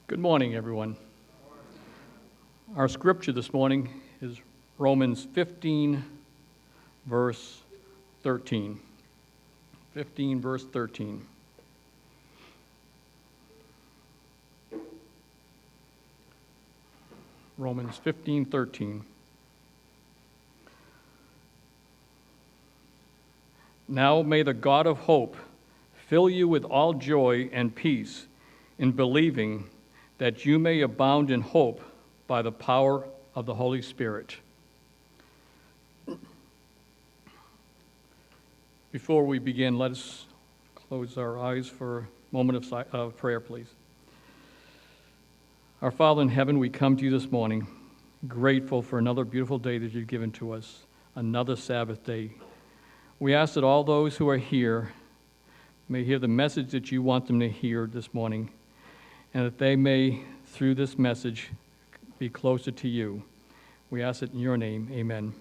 Good morning, everyone. Our scripture this morning is Romans 15, verse 13. 15, verse 13. Romans 15, 13. Now may the God of hope fill you with all joy and peace in believing, that you may abound in hope by the power of the Holy Spirit. Before we begin, let us close our eyes for a moment of prayer, please. Our Father in heaven, we come to you this morning, grateful for another beautiful day that you've given to us, another Sabbath day. We ask that all those who are here may hear the message that you want them to hear this morning, and that they may, through this message, be closer to you. We ask it in your name. Amen.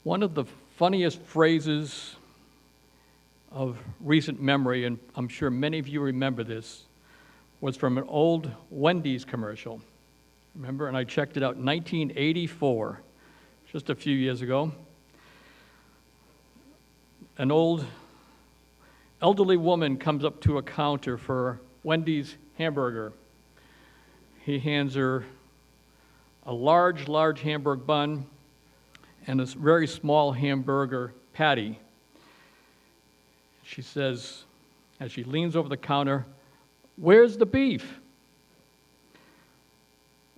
One of the funniest phrases of recent memory, and I'm sure many of you remember this, was from an old Wendy's commercial. Remember? And I checked it out in 1984, just a few years ago. An old elderly woman comes up to a counter for Wendy's hamburger. He hands her a large hamburger bun and a very small hamburger patty. She says, as she leans over the counter, "Where's the beef?"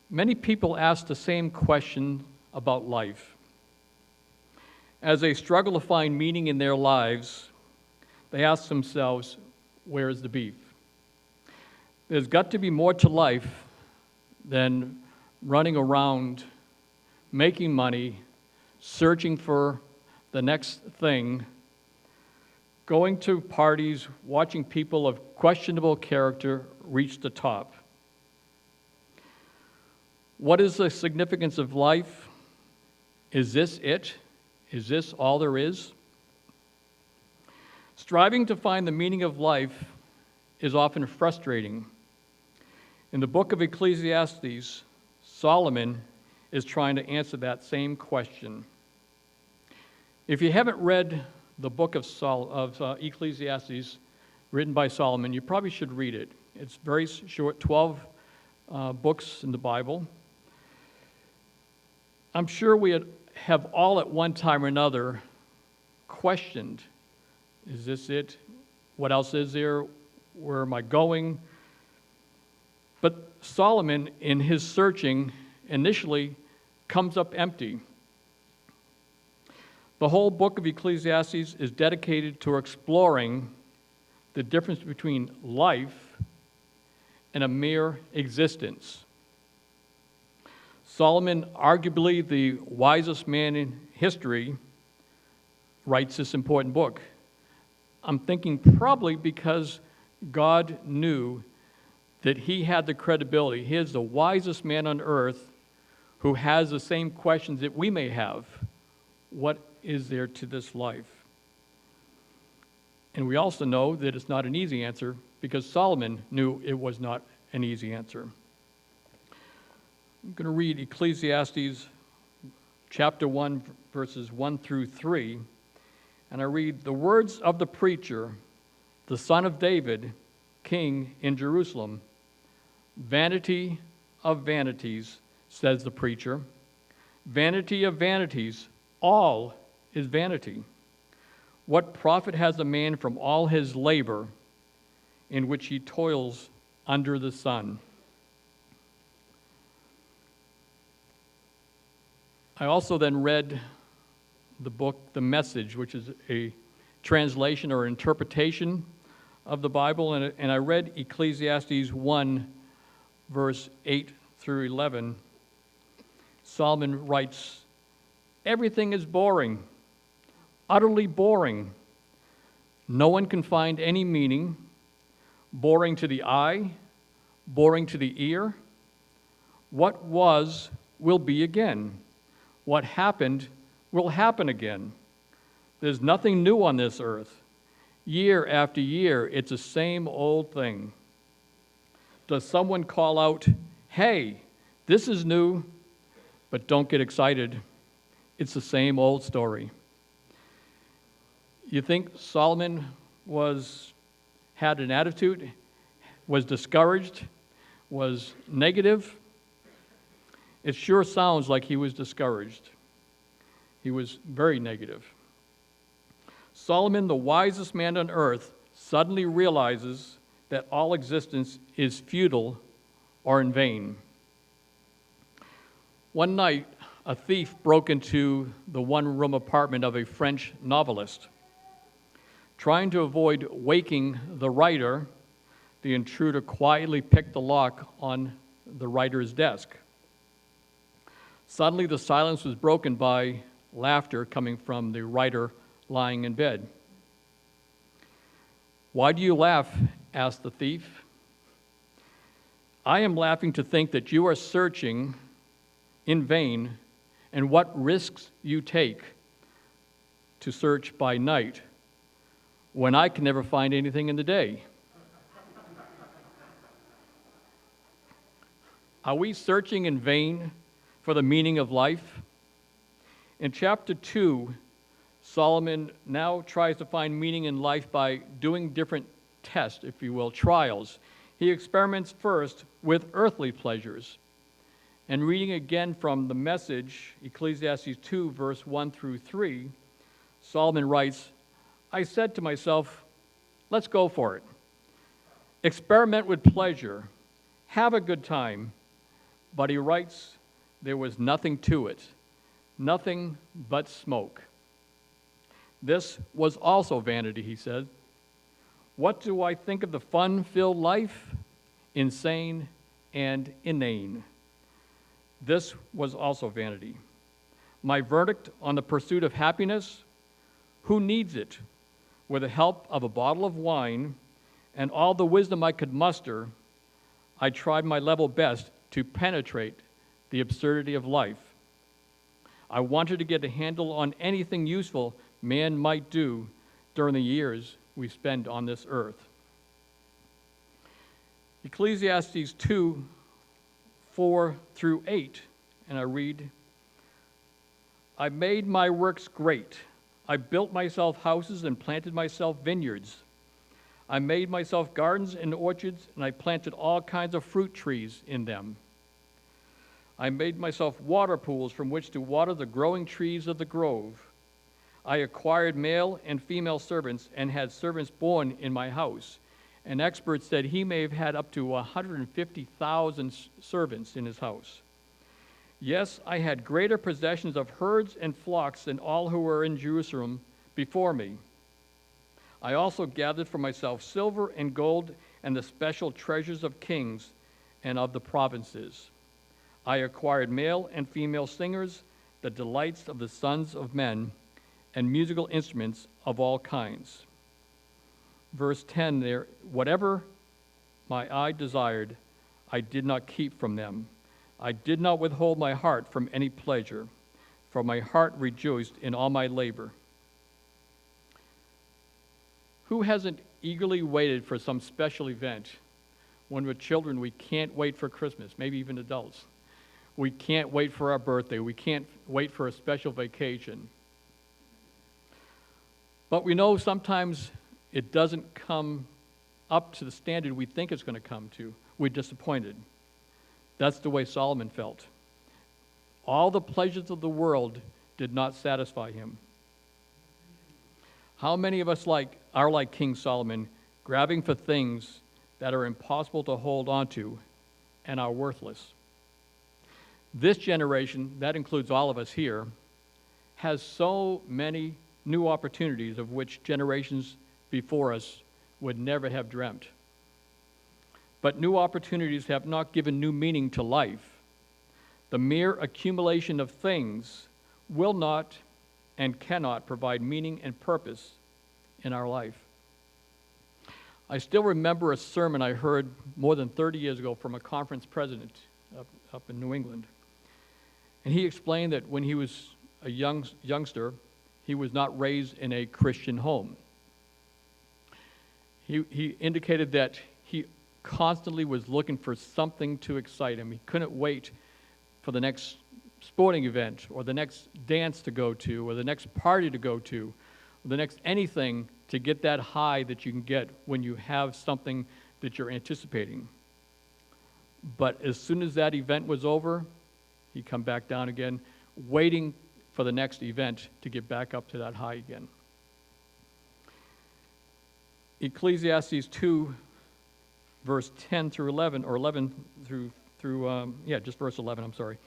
Many people ask the same question about life. As they struggle to find meaning in their lives, they ask themselves, where is the beef? There's got to be more to life than running around, making money, searching for the next thing, going to parties, watching people of questionable character reach the top. What is the significance of life? Is this it? Is this all there is? Striving to find the meaning of life is often frustrating. In the book of Ecclesiastes, Solomon is trying to answer that same question. If you haven't read the book of Ecclesiastes written by Solomon, you probably should read it. It's very short, 12 books in the Bible. I'm sure we have all at one time or another questioned, is this it? What else is there? Where am I going? But Solomon, in his searching, initially comes up empty. The whole book of Ecclesiastes is dedicated to exploring the difference between life and a mere existence. Solomon, arguably the wisest man in history, writes this important book. I'm thinking probably because God knew that he had the credibility. He is the wisest man on earth who has the same questions that we may have. What is there to this life? And we also know that it's not an easy answer because Solomon knew it was not an easy answer. I'm going to read Ecclesiastes chapter 1, verses 1 through 3. And I read, "The words of the preacher, the son of David, king in Jerusalem. Vanity of vanities, says the preacher. Vanity of vanities, all is vanity. What profit has a man from all his labor in which he toils under the sun?" I also then read the book, The Message, which is a translation or interpretation of the Bible, and I read Ecclesiastes 1, verse 8 through 11. Solomon writes, "Everything is boring, utterly boring. No one can find any meaning, boring to the eye, boring to the ear. What was will be again. What happened will happen again. There's nothing new on this earth. Year after year, it's the same old thing. Does someone call out, "Hey, this is new," but don't get excited? It's the same old story. You think Solomon had an attitude, was discouraged, was negative? It sure sounds like he was discouraged. He was very negative. Solomon, the wisest man on earth, suddenly realizes that all existence is futile or in vain. One night, a thief broke into the one-room apartment of a French novelist. Trying to avoid waking the writer, the intruder quietly picked the lock on the writer's desk. Suddenly, the silence was broken by laughter coming from the writer lying in bed. "Why do you laugh?" asked the thief. "I am laughing to think that you are searching in vain and what risks you take to search by night when I can never find anything in the day." Are we searching in vain for the meaning of life? In chapter 2, Solomon now tries to find meaning in life by doing different tests, if you will, trials. He experiments first with earthly pleasures. And reading again from the Message, Ecclesiastes 2, verse 1 through 3, Solomon writes, "I said to myself, let's go for it. Experiment with pleasure. Have a good time." But he writes, there was nothing to it, nothing but smoke. This was also vanity, he said. What do I think of the fun-filled life? Insane and inane. This was also vanity. My verdict on the pursuit of happiness? Who needs it? With the help of a bottle of wine and all the wisdom I could muster, I tried my level best to penetrate the absurdity of life. I wanted to get a handle on anything useful man might do during the years we spend on this earth. Ecclesiastes 2, 4 through 8, and I read, I made my works great. I built myself houses and planted myself vineyards. I made myself gardens and orchards, and I planted all kinds of fruit trees in them. I made myself water pools from which to water the growing trees of the grove. I acquired male and female servants and had servants born in my house. An expert said he may have had up to 150,000 servants in his house. Yes, I had greater possessions of herds and flocks than all who were in Jerusalem before me. I also gathered for myself silver and gold and the special treasures of kings and of the provinces. I acquired male and female singers, the delights of the sons of men, and musical instruments of all kinds. Verse 10 there, whatever my eye desired, I did not keep from them. I did not withhold my heart from any pleasure, for my heart rejoiced in all my labor. Who hasn't eagerly waited for some special event? When we're children, we can't wait for Christmas, maybe even adults. We can't wait for our birthday. We can't wait for a special vacation. But we know sometimes it doesn't come up to the standard we think it's going to come to. We're disappointed. That's the way Solomon felt. All the pleasures of the world did not satisfy him. How many of us are like King Solomon, grabbing for things that are impossible to hold on to and are worthless? This generation, that includes all of us here, has so many new opportunities of which generations before us would never have dreamt. But new opportunities have not given new meaning to life. The mere accumulation of things will not and cannot provide meaning and purpose in our life. I still remember a sermon I heard more than 30 years ago from a conference president up in New England. And he explained that when he was a youngster, he was not raised in a Christian home. He indicated that he constantly was looking for something to excite him. He couldn't wait for the next sporting event or the next dance to go to or the next party to go to or the next anything to get that high that you can get when you have something that you're anticipating. But as soon as that event was over, he'd come back down again, waiting for the next event to get back up to that high again. Ecclesiastes 2, verse 10 through 11, or 11 through just verse 11, I'm sorry.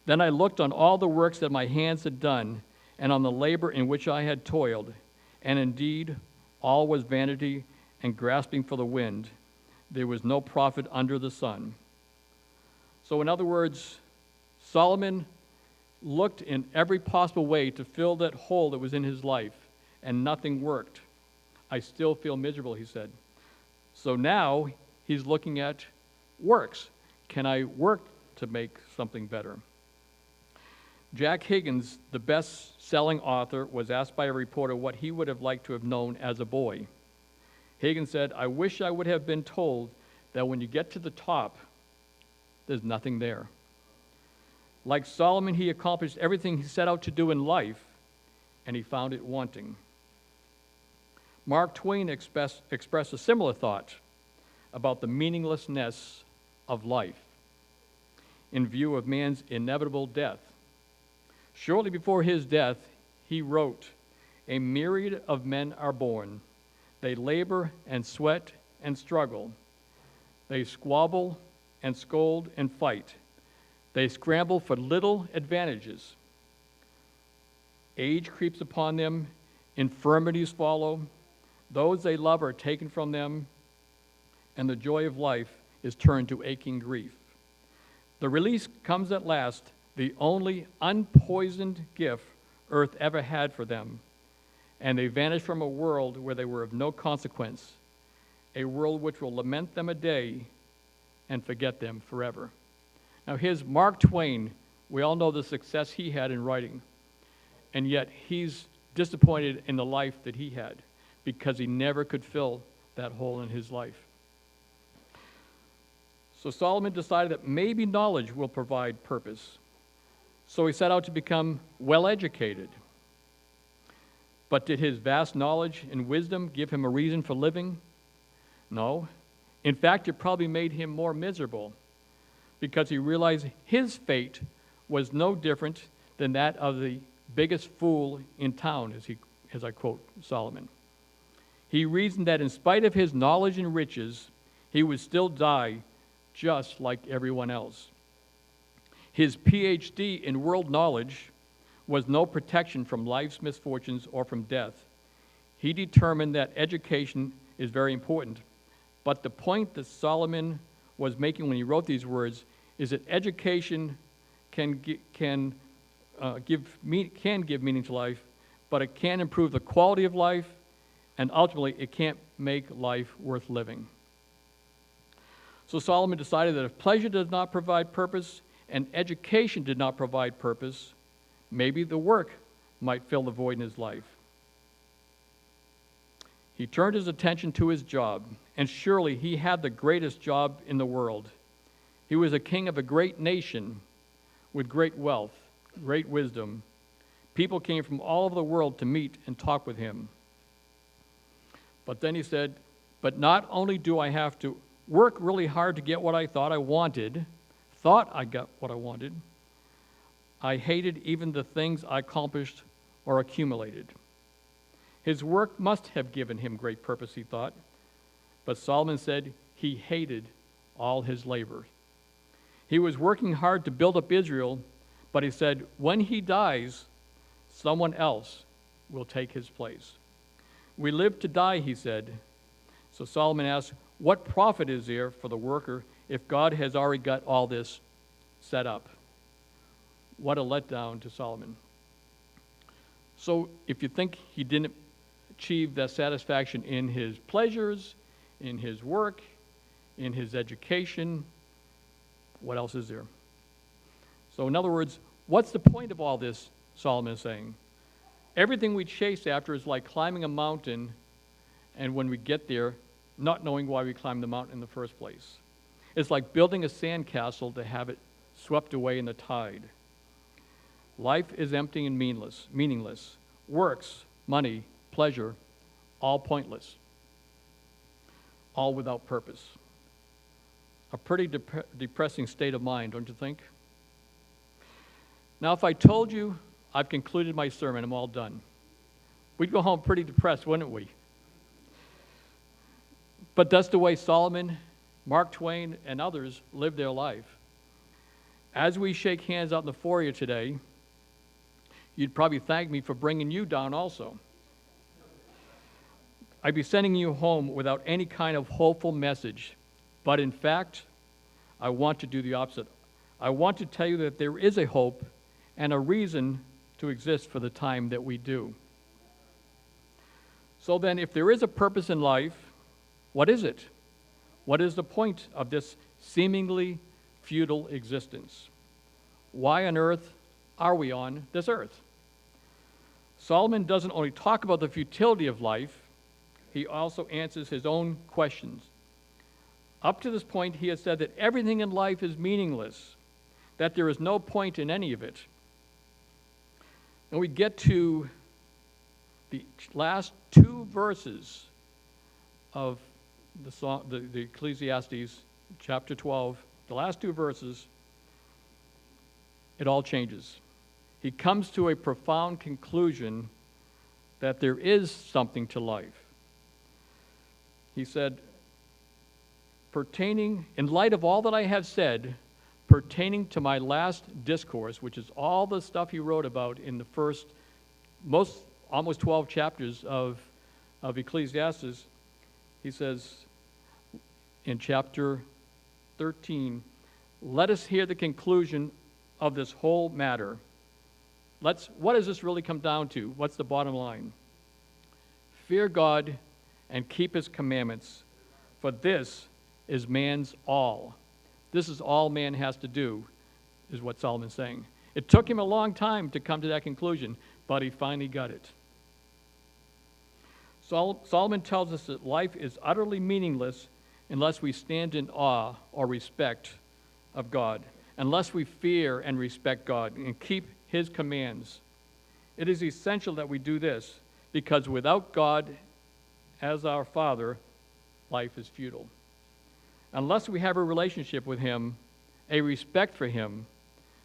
Then I looked on all the works that my hands had done, and on the labor in which I had toiled, and indeed all was vanity and grasping for the wind. There was no profit under the sun. So in other words, Solomon looked in every possible way to fill that hole that was in his life, and nothing worked. I still feel miserable, he said. So now he's looking at works. Can I work to make something better? Jack Higgins, the best-selling author, was asked by a reporter what he would have liked to have known as a boy. Higgins said, "I wish I would have been told that when you get to the top, there's nothing there." Like Solomon, he accomplished everything he set out to do in life, and he found it wanting. Mark Twain expressed a similar thought about the meaninglessness of life in view of man's inevitable death. Shortly before his death, he wrote, "A myriad of men are born. They labor and sweat and struggle. They squabble and scold and fight. They scramble for little advantages. Age creeps upon them, infirmities follow, those they love are taken from them, and the joy of life is turned to aching grief. The release comes at last, the only unpoisoned gift earth ever had for them, and they vanish from a world where they were of no consequence, a world which will lament them a day and forget them forever." Now here's Mark Twain. We all know the success he had in writing, and yet he's disappointed in the life that he had because he never could fill that hole in his life. So Solomon decided that maybe knowledge will provide purpose. So he set out to become well-educated. But did his vast knowledge and wisdom give him a reason for living? No. In fact, it probably made him more miserable because he realized his fate was no different than that of the biggest fool in town, as I quote Solomon. He reasoned that in spite of his knowledge and riches, he would still die just like everyone else. His PhD in world knowledge was no protection from life's misfortunes or from death. He determined that education is very important, but the point that Solomon was making when he wrote these words is that education can give meaning to life, but it can improve the quality of life, and ultimately it can't make life worth living. So Solomon decided that if pleasure does not provide purpose and education did not provide purpose, maybe the work might fill the void in his life. He turned his attention to his job, and surely he had the greatest job in the world. He was a king of a great nation with great wealth, great wisdom. People came from all over the world to meet and talk with him. But then he said, "But not only do I have to work really hard to get what I thought I got what I wanted, I hated even the things I accomplished or accumulated." His work must have given him great purpose, he thought. But Solomon said he hated all his labor. He was working hard to build up Israel, but he said, when he dies, someone else will take his place. We live to die, he said. So Solomon asked, what profit is there for the worker if God has already got all this set up? What a letdown to Solomon. So if you think he didn't achieve that satisfaction in his pleasures, in his work, in his education, what else is there? So in other words, what's the point of all this, Solomon is saying? Everything we chase after is like climbing a mountain, and when we get there, not knowing why we climbed the mountain in the first place. It's like building a sandcastle to have it swept away in the tide. Life is empty and meaningless. Works, money, pleasure, all pointless. All without purpose. A pretty depressing state of mind, don't you think? Now, if I told you I've concluded my sermon, I'm all done, we'd go home pretty depressed, wouldn't we? But that's the way Solomon, Mark Twain, and others live their life. As we shake hands out in the foyer today, you'd probably thank me for bringing you down also. I'd be sending you home without any kind of hopeful message. But in fact, I want to do the opposite. I want to tell you that there is a hope and a reason to exist for the time that we do. So then, if there is a purpose in life, what is it? What is the point of this seemingly futile existence? Why on earth are we on this earth? Solomon doesn't only talk about the futility of life, he also answers his own questions. Up to this point, he has said that everything in life is meaningless, that there is no point in any of it. And we get to the last two verses of the Ecclesiastes, chapter 12, the last two verses, it all changes. He comes to a profound conclusion that there is something to life. He said, in light of all that I have said, pertaining to my last discourse, which is all the stuff he wrote about in the first, almost 12 chapters of Ecclesiastes, he says in chapter 13, let us hear the conclusion of this whole matter. What does this really come down to? What's the bottom line? Fear God and keep his commandments, for this is man's all. This is all man has to do, is what Solomon's saying. It took him a long time to come to that conclusion, but he finally got it. Solomon tells us that life is utterly meaningless unless we stand in awe or respect of God, unless we fear and respect God and keep his commands. It is essential that we do this, because without God as our Father, life is futile. Unless we have a relationship with him, a respect for him,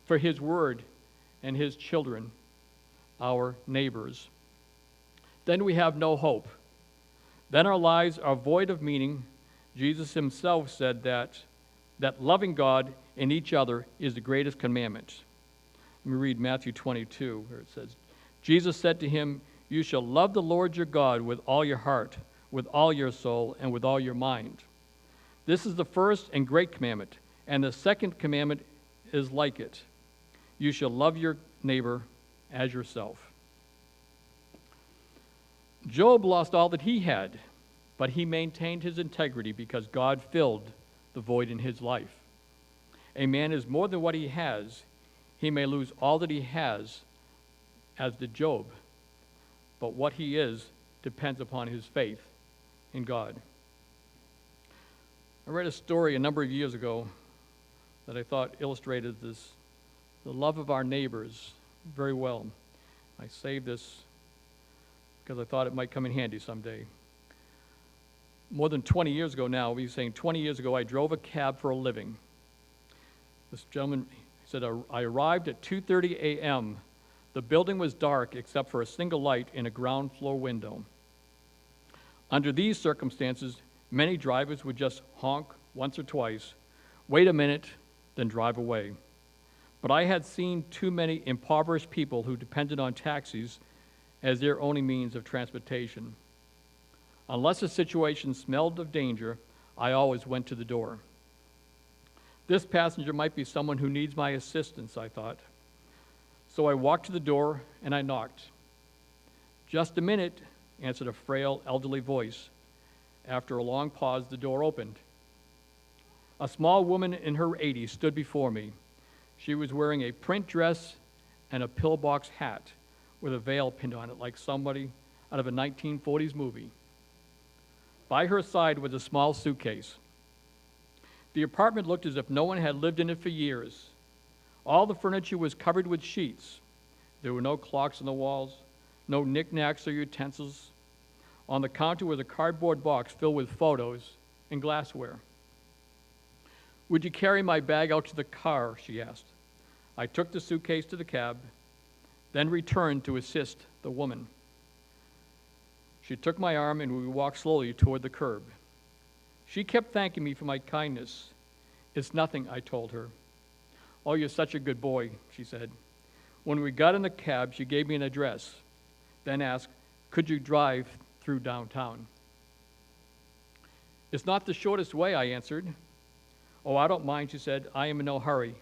for his word and his children, our neighbors, then we have no hope. Then our lives are void of meaning. Jesus himself said that loving God and each other is the greatest commandment. Let me read Matthew 22, where it says, Jesus said to him, you shall love the Lord your God with all your heart, with all your soul, and with all your mind. This is the first and great commandment, and the second commandment is like it. You shall love your neighbor as yourself. Job lost all that he had, but he maintained his integrity because God filled the void in his life. A man is more than what he has. He may lose all that he has, as did Job, but what he is depends upon his faith in God. I read a story a number of years ago that I thought illustrated the love of our neighbors very well. I saved this because I thought it might come in handy someday. More than 20 years ago now, he's saying 20 years ago, I drove a cab for a living. This gentleman said, I arrived at 2:30 a.m. The building was dark except for a single light in a ground floor window. Under these circumstances, many drivers would just honk once or twice, wait a minute, then drive away. But I had seen too many impoverished people who depended on taxis as their only means of transportation. Unless the situation smelled of danger, I always went to the door. This passenger might be someone who needs my assistance, I thought. So I walked to the door and I knocked. Just a minute, answered a frail, elderly voice. After a long pause, the door opened. A small woman in her 80s stood before me. She was wearing a print dress and a pillbox hat, with a veil pinned on it like somebody out of a 1940s movie. By her side was a small suitcase. The apartment looked as if no one had lived in it for years. All the furniture was covered with sheets. There were no clocks on the walls, no knickknacks or utensils. On the counter was a cardboard box filled with photos and glassware. "Would you carry my bag out to the car?" she asked. I took the suitcase to the cab, then returned to assist the woman. She took my arm and we walked slowly toward the curb. She kept thanking me for my kindness. "It's nothing," I told her. "Oh, you're such a good boy," she said. When we got in the cab, she gave me an address, then asked, "Could you drive through downtown?" "It's not the shortest way," I answered. "Oh, I don't mind," she said. "I am in no hurry.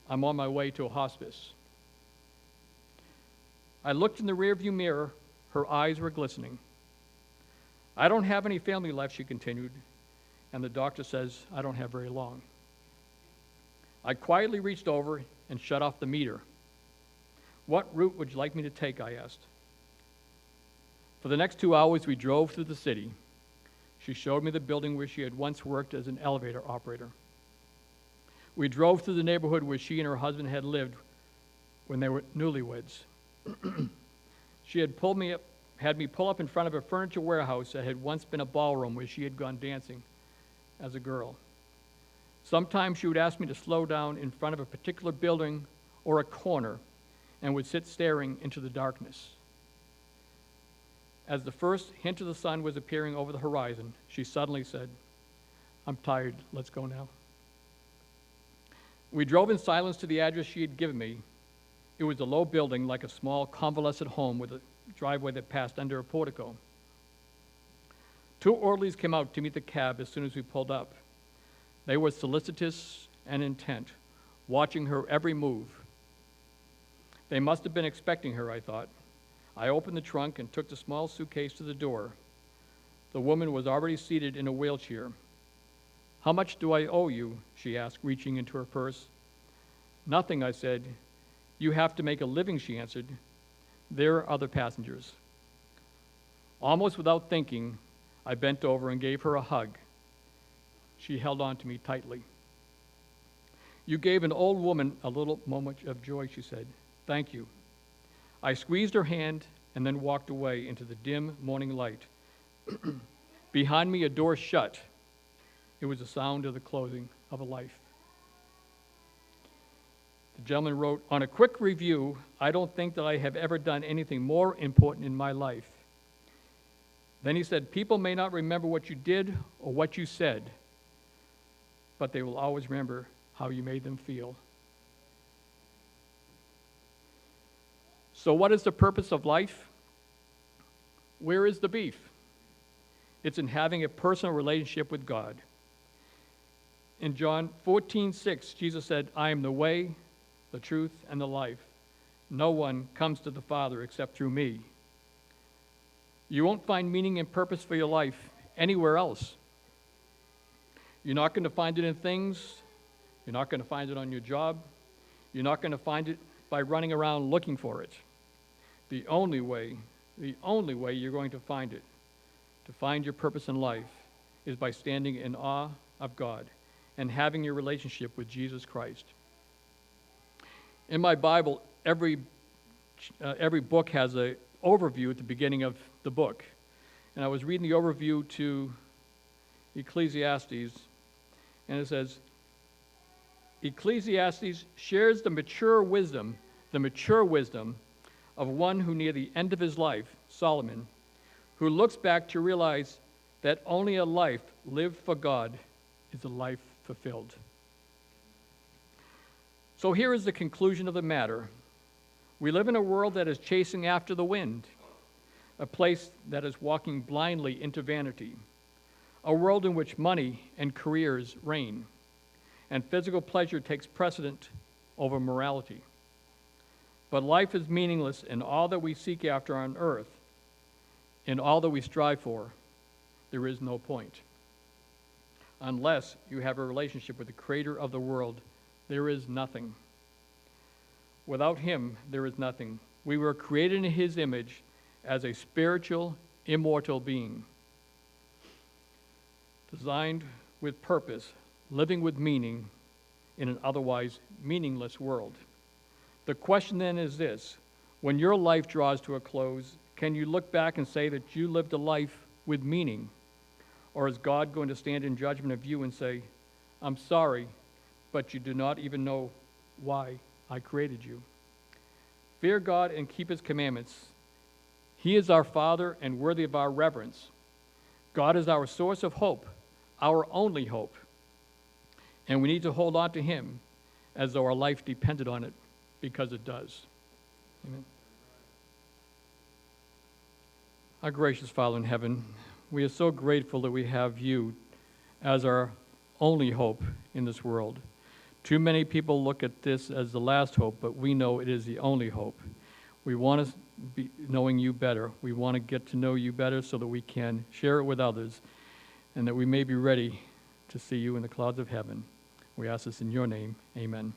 I'm on my way to a hospice." I looked in the rearview mirror. Her eyes were glistening. "I don't have any family left," she continued, "and the doctor says I don't have very long." I quietly reached over and shut off the meter. "What route would you like me to take?" I asked. For the next 2 hours, we drove through the city. She showed me the building where she had once worked as an elevator operator. We drove through the neighborhood where she and her husband had lived when they were newlyweds. She had me pull up in front of a furniture warehouse that had once been a ballroom where she had gone dancing as a girl. Sometimes she would ask me to slow down in front of a particular building or a corner and would sit staring into the darkness. As the first hint of the sun was appearing over the horizon, she suddenly said, "I'm tired, let's go now." We drove in silence to the address she had given me. It was a low building like a small convalescent home with a driveway that passed under a portico. 2 orderlies came out to meet the cab as soon as we pulled up. They were solicitous and intent, watching her every move. They must have been expecting her, I thought. I opened the trunk and took the small suitcase to the door. The woman was already seated in a wheelchair. "How much do I owe you?" she asked, reaching into her purse. "Nothing," I said. "You have to make a living," she answered. "There are other passengers." Almost without thinking, I bent over and gave her a hug. She held on to me tightly. "You gave an old woman a little moment of joy," she said. "Thank you." I squeezed her hand and then walked away into the dim morning light. Behind me, a door shut. It was the sound of the closing of a life. The gentleman wrote, "On a quick review, I don't think that I have ever done anything more important in my life." Then he said, "People may not remember what you did or what you said, but they will always remember how you made them feel." So what is the purpose of life? Where is the beef? It's in having a personal relationship with God. In John 14:6, Jesus said, "I am the way, the truth, and the life. No one comes to the Father except through me." You won't find meaning and purpose for your life anywhere else. You're not going to find it in things. You're not going to find it on your job. You're not going to find it by running around looking for it. The only way you're going to find it, to find your purpose in life, is by standing in awe of God and having your relationship with Jesus Christ. In my Bible, every book has an overview at the beginning of the book. And I was reading the overview to Ecclesiastes, and it says, "Ecclesiastes shares the mature wisdom of one who near the end of his life, Solomon, who looks back to realize that only a life lived for God is a life fulfilled." So here is the conclusion of the matter. We live in a world that is chasing after the wind, a place that is walking blindly into vanity, a world in which money and careers reign, and physical pleasure takes precedent over morality. But life is meaningless in all that we seek after on earth. In all that we strive for, there is no point. Unless you have a relationship with the Creator of the world, there is nothing. Without Him, there is nothing. We were created in his image as a spiritual, immortal being, designed with purpose, living with meaning in an otherwise meaningless world. The question then is this: when your life draws to a close, can you look back and say that you lived a life with meaning? Or is God going to stand in judgment of you and say, I'm sorry, but you do not even know why I created you? Fear God and keep his commandments. He is our Father and worthy of our reverence. God is our source of hope, our only hope. And we need to hold on to him as though our life depended on it, because it does. Amen. Our gracious Father in heaven, we are so grateful that we have you as our only hope in this world. Too many people look at this as the last hope, but we know it is the only hope. We want to be knowing you better. We want to get to know you better so that we can share it with others and that we may be ready to see you in the clouds of heaven. We ask this in your name. Amen.